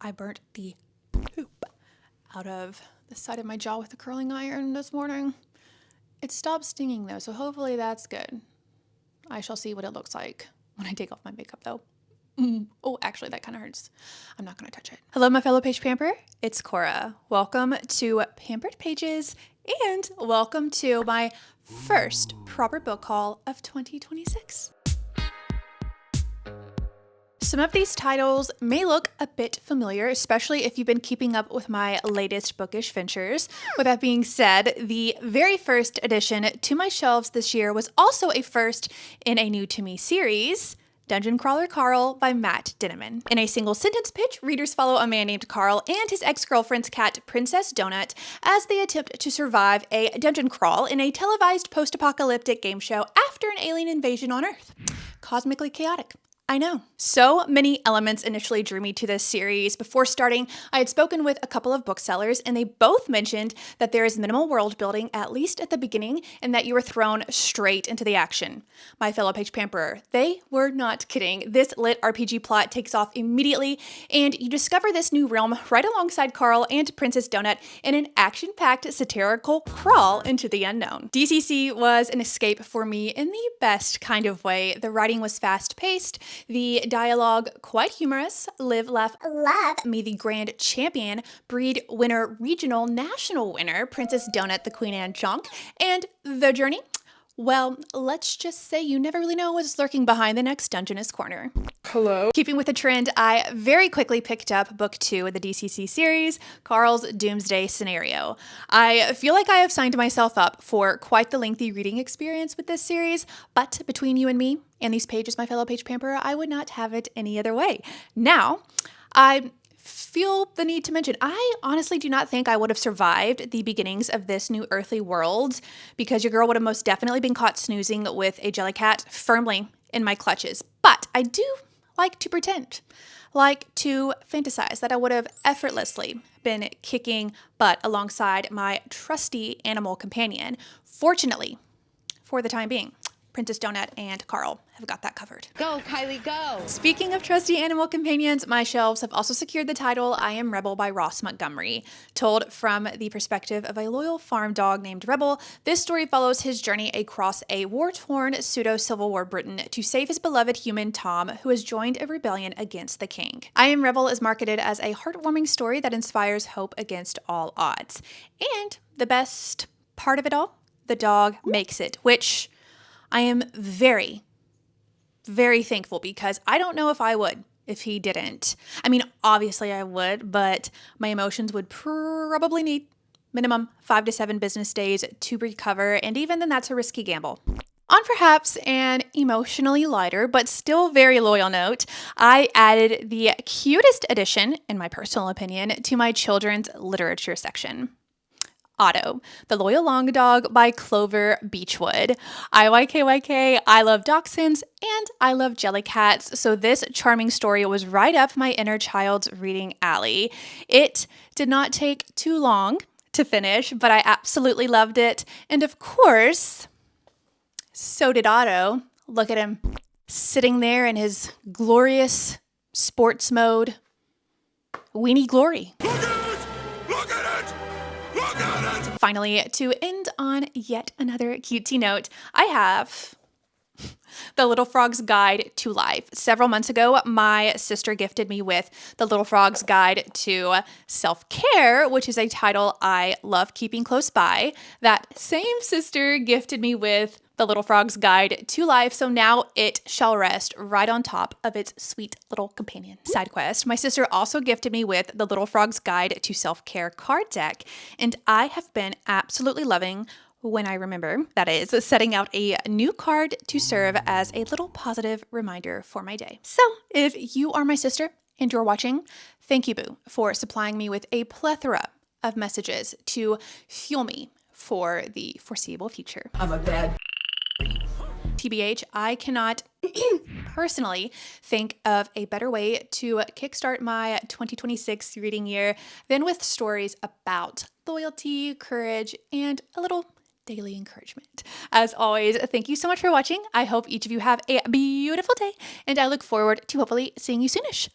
I burnt the poop out of the side of my jaw with a curling iron this morning. It stopped stinging though, so hopefully that's good. I shall see what it looks like when I take off my makeup though. Oh, actually, that kind of hurts. I'm not going to touch it. Hello, my fellow page pamper. It's Cora. Welcome to Pampered Pages and welcome to my first proper book haul of 2026. Some of these titles may look a bit familiar, especially if you've been keeping up with my latest bookish ventures. With that being said, the very first addition to my shelves this year was also a first in a new to me series, Dungeon Crawler Carl by Matt Dinniman. In a single sentence pitch, readers follow a man named Carl and his ex-girlfriend's cat, Princess Donut, as they attempt to survive a dungeon crawl in a televised post-apocalyptic game show after an alien invasion on Earth. Cosmically chaotic. I know. So many elements initially drew me to this series. Before starting, I had spoken with a couple of booksellers, and they both mentioned that there is minimal world building, at least at the beginning, and that you are thrown straight into the action. My fellow page pamperer, they were not kidding. This lit RPG plot takes off immediately, and you discover this new realm right alongside Carl and Princess Donut in an action-packed satirical crawl into the unknown. DCC was an escape for me in the best kind of way. The writing was fast-paced, the dialogue quite humorous, live, laugh, love me the grand champion, breed winner, regional, national winner, Princess Donut, the Queen Anne Chonk, and the journey. Well, let's just say you never really know what's lurking behind the next Dungeness corner. Hello? Keeping with the trend, I very quickly picked up book 2 of the DCC series, Carl's Doomsday Scenario. I feel like I have signed myself up for quite the lengthy reading experience with this series, but between you and me and these pages, my fellow page pamperer, I would not have it any other way. Now, I feel the need to mention, I honestly do not think I would have survived the beginnings of this new earthly world because your girl would have most definitely been caught snoozing with a jellycat firmly in my clutches. But I do like to pretend, like to fantasize that I would have effortlessly been kicking butt alongside my trusty animal companion. Fortunately, for the time being, Princess Donut and Carl have got that covered. Go, Kylie, go! Speaking of trusty animal companions, my shelves have also secured the title I Am Rebel by Ross Montgomery. Told from the perspective of a loyal farm dog named Rebel, this story follows his journey across a war-torn pseudo-Civil War Britain to save his beloved human Tom, who has joined a rebellion against the king. I Am Rebel is marketed as a heartwarming story that inspires hope against all odds. And the best part of it all, the dog makes it, which I am very, very thankful because I don't know if I would if he didn't. I mean, obviously I would, but my emotions would probably need minimum 5 to 7 business days to recover, and even then that's a risky gamble. On perhaps an emotionally lighter but still very loyal note, I added the cutest addition, in my personal opinion, to my children's literature section. Otto, the Loyal Long Dog by Clover Beechwood. IYKYK, I love dachshunds and I love jellycats, so this charming story was right up my inner child's reading alley. It did not take too long to finish, but I absolutely loved it. And of course, so did Otto. Look at him sitting there in his glorious sports mode. Weenie glory. Finally, to end on yet another cutesy note, I have The Little Frog's Guide to Life. Several months ago, my sister gifted me with The Little Frog's Guide to Self-Care, which is a title I love keeping close by. That same sister gifted me with The Little Frog's Guide to Life, so now it shall rest right on top of its sweet little companion. Side quest. My sister also gifted me with The Little Frog's Guide to Self-Care card deck, and I have been absolutely loving when I remember, that is, setting out a new card to serve as a little positive reminder for my day. So, if you are my sister and you're watching, thank you, boo, for supplying me with a plethora of messages to fuel me for the foreseeable future. I'm a bad... TBH, I cannot personally think of a better way to kickstart my 2026 reading year than with stories about loyalty, courage, and a little daily encouragement. As always, thank you so much for watching. I hope each of you have a beautiful day, and I look forward to hopefully seeing you soonish.